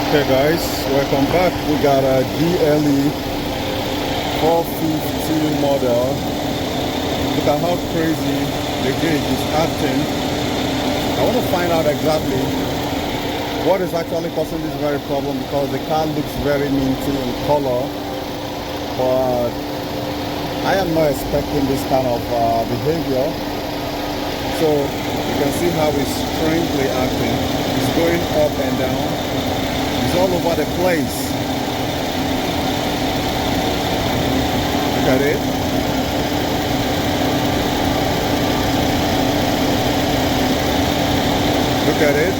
Okay guys, welcome back. We got a GLE 450 model. Look at how crazy the gauge is acting. I want to find out exactly what is actually causing this very problem, because the car looks very minty in color, but I am not expecting this kind of behavior. So you can see how it's strangely acting. It's going up and down. It's all over the place. Look at it. Look at it.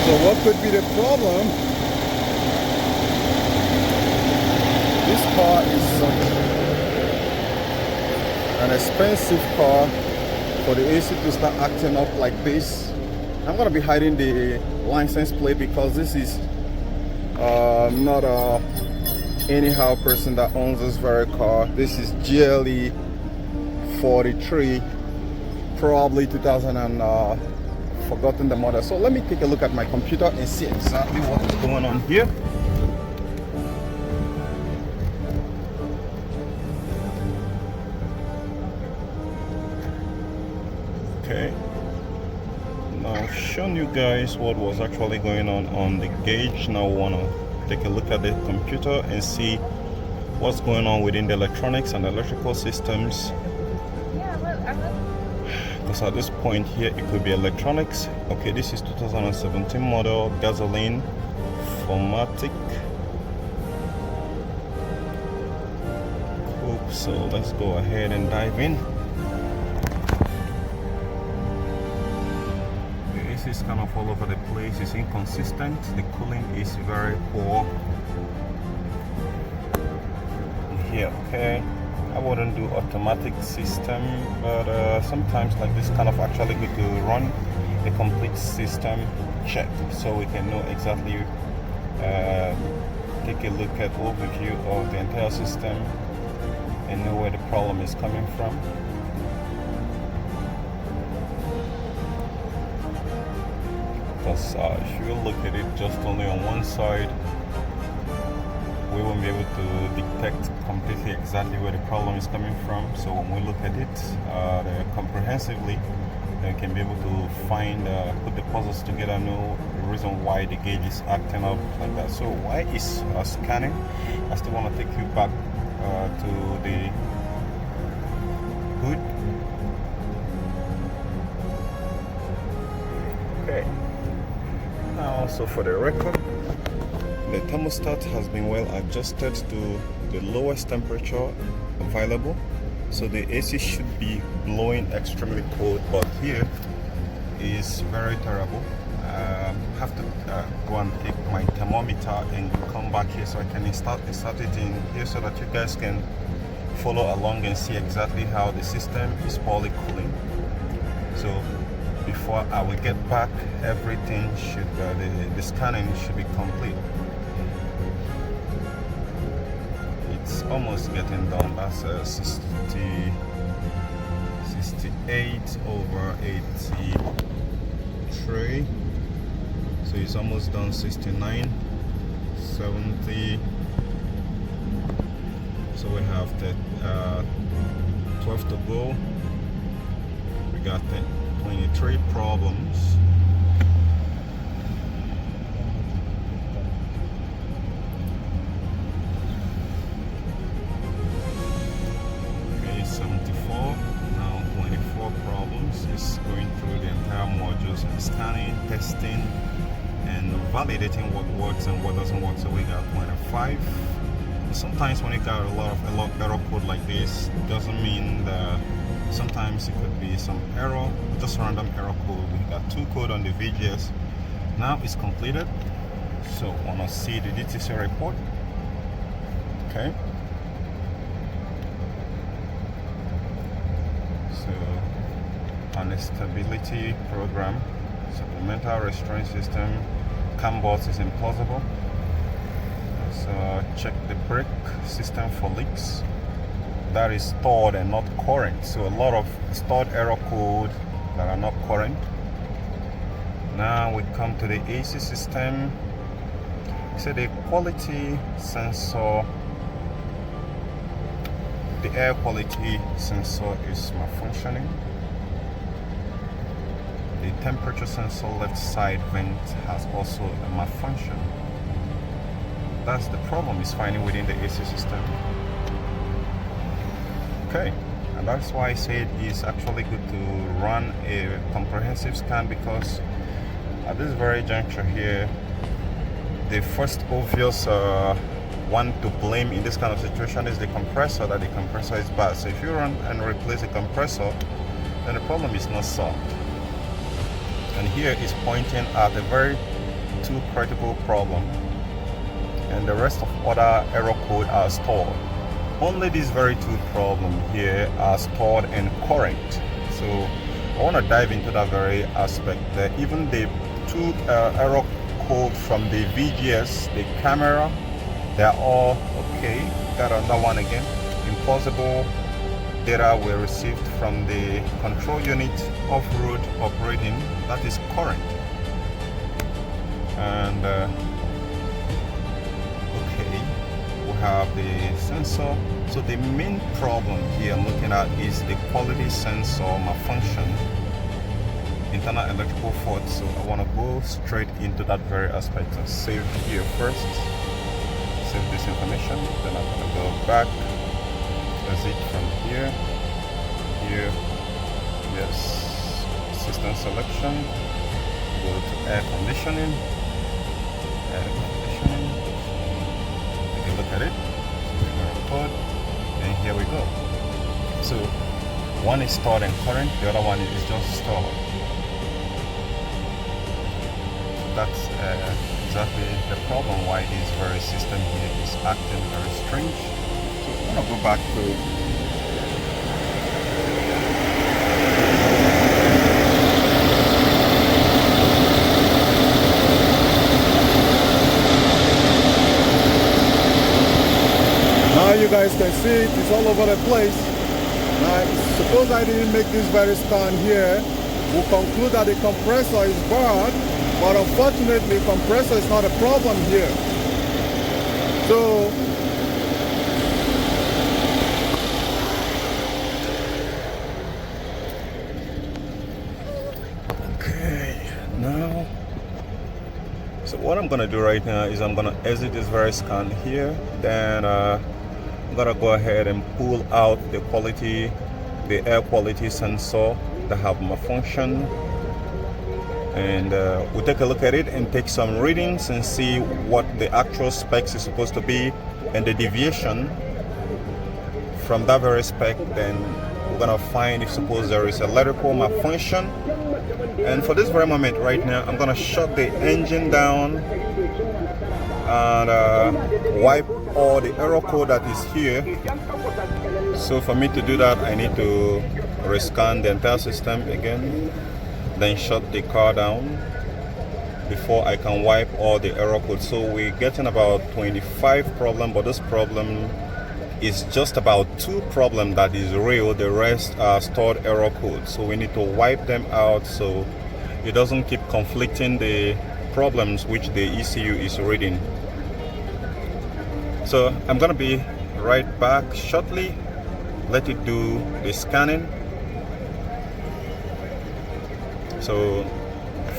So what could be the problem? This car is such an expensive car for the AC to start acting up like this. I'm gonna be hiding the license plate because this is not a anyhow person that owns this very car. This is GLE 43, probably 2000 and forgotten the model. So let me take a look at my computer and see exactly what is going on here. Okay, now I've shown you guys what was actually going on the gauge. Now we want to take a look at the computer and see what's going on within the electronics and electrical systems, because at this point here it could be electronics. Okay, this is 2017 model, gasoline, formatic. Cool. So let's go ahead and dive in. Is kind of all over the place. It's inconsistent. The cooling is very poor here. Okay, I wouldn't do automatic system, but sometimes like this kind of actually good to run a complete system check, so we can know exactly take a look at overview of the entire system and know where the problem is coming from. Because if you look at it just only on one side, we won't be able to detect completely exactly where the problem is coming from. So when we look at it comprehensively, then we can be able to find, put the puzzles together, and know the reason why the gauge is acting up like that. So why is scanning? I still want to take you back to the hood. Okay. So for the record, the thermostat has been well adjusted to the lowest temperature available, so the AC should be blowing extremely cold, but here is very terrible. Have to go and take my thermometer and come back here so I can start it in here so that you guys can follow along and see exactly how the system is poorly cooling. So before I will get back, everything should the scanning should be complete. It's almost getting done. That's 68 over 83, so it's almost done. 69, 70, so we have the 12 to go. We got 23 problems. Okay, 74, now 24 problems. It's going through the entire modules and scanning, testing, and validating what works and what doesn't work. So we got 25. Sometimes when you got a lot of error code like this, it doesn't mean that. Sometimes it could be some error, just random error code. We got 2 code on the VGS. Now it's completed. So I want to see the DTC report. Okay. So on the stability program, supplemental restraint system, cam bolts is implausible. So check the brake system for leaks. That is stored and not current. So a lot of stored error code that are not current. Now we come to the AC system. So the quality sensor, the air quality sensor is malfunctioning. The temperature sensor left side vent has also a malfunction. That's the problem is finding within the AC system. Okay, and that's why I said it's actually good to run a comprehensive scan, because at this very juncture here, the first obvious one to blame in this kind of situation is the compressor, that the compressor is bad. So if you run and replace the compressor, then the problem is not solved. And here is pointing at a very two critical problem, and the rest of other error code are stored. Only these very two problems here are stored in current. So I want to dive into that very aspect. That even the two error code from the VGS, the camera, they're all okay. Got another one again. Impossible data were received from the control unit off-road operating, that is current. And okay, we have the sensor. So the main problem here I'm looking at is the quality sensor malfunction, internal electrical fault. So I want to go straight into that very aspect and save here first. Save this information, then I'm going to go back, exit from here, yes, system selection, go to air conditioning, take a look at it, report, and here we go. So one is stored in current, the other one is just stored. That's exactly the problem why this very system here is acting very strange. So I'm gonna go back to now. You guys can see it's all over the place. Now suppose I didn't make this very scan here, we'll conclude that the compressor is bad. But unfortunately, compressor is not a problem here. So, okay, now, so what I'm gonna do right now is I'm gonna exit this very scan here. Then I'm gonna go ahead and pull out the quality, the air quality sensor that have malfunction. And we'll take a look at it and take some readings and see what the actual specs is supposed to be and the deviation from that very spec. Then we're gonna find if suppose there is electrical malfunction. And for this very moment right now, I'm gonna shut the engine down and wipe all the error code that is here. So for me to do that, I need to rescan the entire system again, then shut the car down before I can wipe all the error code. So we're getting about 25 problems, but this problem is just about 2 problems that is real. The rest are stored error code. So we need to wipe them out so it doesn't keep conflicting the problems which the ECU is reading. So I'm gonna be right back shortly. Let it do the scanning. So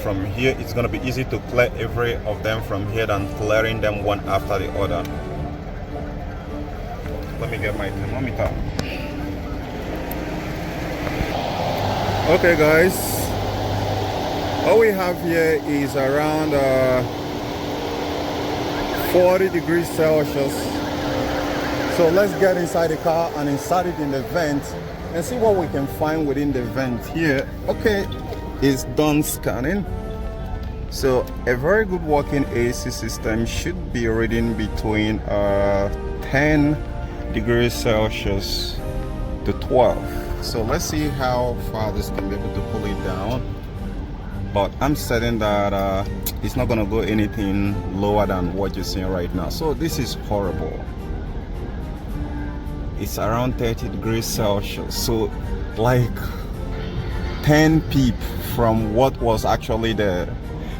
from here it's going to be easy to clear every of them from here than clearing them one after the other. Let me get my thermometer. Okay guys, all we have here is around 40 degrees Celsius. So let's get inside the car and insert it in the vent and see what we can find within the vent here. Okay, it's done scanning. So a very good working AC system should be reading between 10 degrees Celsius to 12. So let's see how far this can be able to pull it down. But I'm certain that it's not gonna go anything lower than what you're seeing right now. So this is horrible. It's around 30 degrees Celsius. So like 10 peep from what was actually the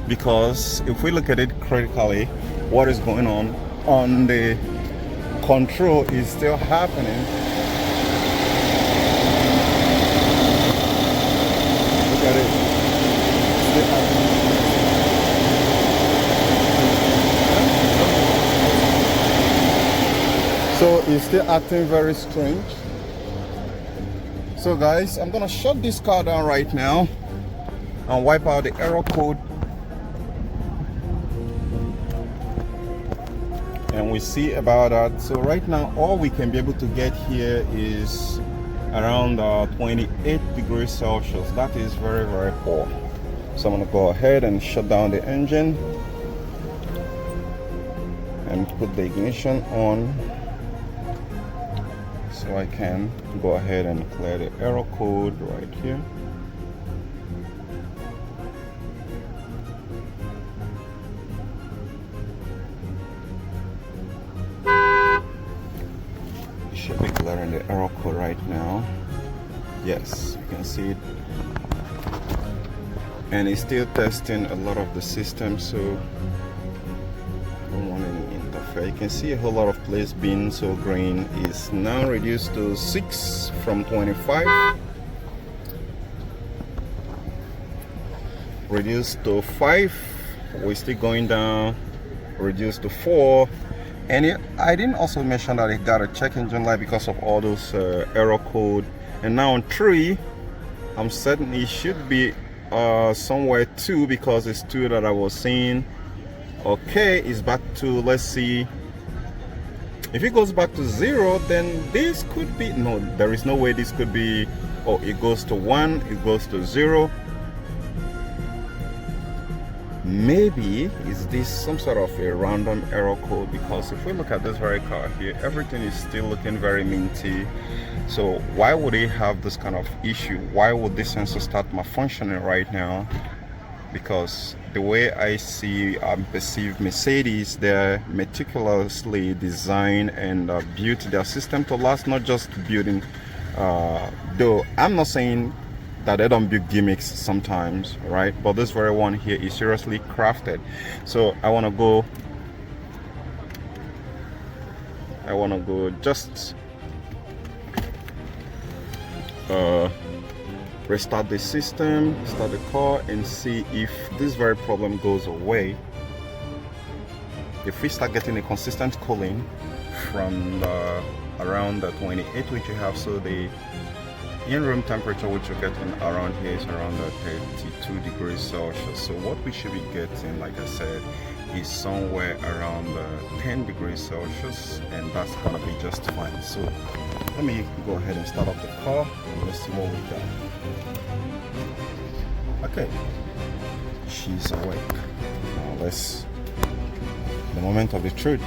because if we look at it critically, what is going on the control is still happening. Look at it. Still happening. So it's still acting very strange. So guys, I'm gonna shut this car down right now and wipe out the error code, and we see about that. So right now all we can be able to get here is around 28 degrees Celsius. That is very, very poor. So I'm gonna go ahead and shut down the engine and put the ignition on, so I can go ahead and clear the error code right here. You should be clearing the error code right now. Yes, you can see it. And it's still testing a lot of the system, so I don't want any interfere. You can see a whole lot of place being so green. Is now reduced to 6 from 25, reduced to 5, we're still going down, reduced to 4. And I didn't also mention that it got a check engine light because of all those error code. And now on 3, I'm certain it should be somewhere 2, because it's 2 that I was seeing. Okay, it's back to, let's see, if it goes back to 0, then this could be, no, there is no way this could be. Oh, it goes to 1, it goes to 0. Maybe is this some sort of a random error code, because if we look at this very car here, everything is still looking very minty. So why would it have this kind of issue? Why would this sensor start malfunctioning right now? Because the way I see and perceive Mercedes, they're meticulously designed and built their system to last, not just building, though I'm not saying that they don't build gimmicks sometimes, right? But this very one here is seriously crafted. So I want to go just restart the system, start the car, and see if this very problem goes away. If we start getting a consistent cooling from around the 28 which you have, so the in-room temperature which you're getting around here is around 32 degrees Celsius. So what we should be getting, like I said, is somewhere around 10 degrees Celsius, and that's gonna be just fine. So let me go ahead and start up the car and let's see what we got. Okay, she's awake. Now let's, the moment of the truth.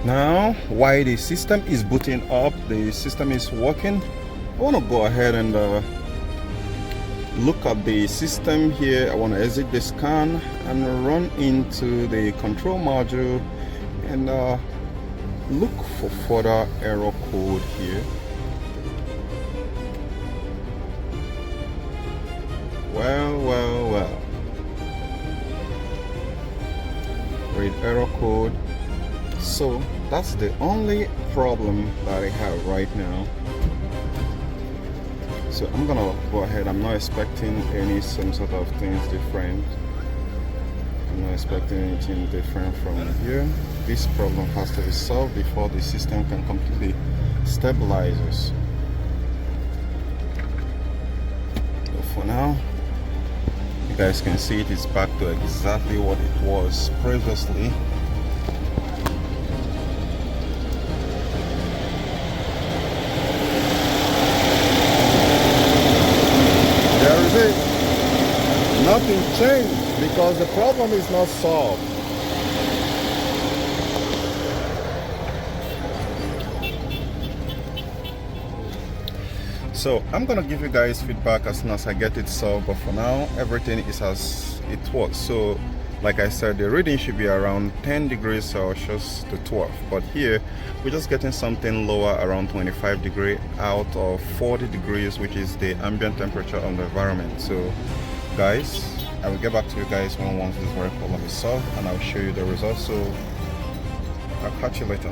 Now, while the system is booting up, the system is working, I want to go ahead and look at the system here. I want to exit the scan and run into the control module and look for further error code here. Well. Read error code. So that's the only problem that I have right now. So I'm gonna go ahead. I'm not expecting some sort of things different. I'm not expecting anything different from here. This problem has to be solved before the system can completely stabilize us. So for now, you guys can see it is back to exactly what it was previously. Nothing changed because the problem is not solved. So I'm gonna give you guys feedback as soon as I get it solved, but for now everything is as it was. So like I said, the reading should be around 10 degrees Celsius to 12, but here we're just getting something lower, around 25 degrees out of 40 degrees, which is the ambient temperature of the environment. So guys, I will get back to you guys once this very problem is solved, and I'll show you the results. So I'll catch you later.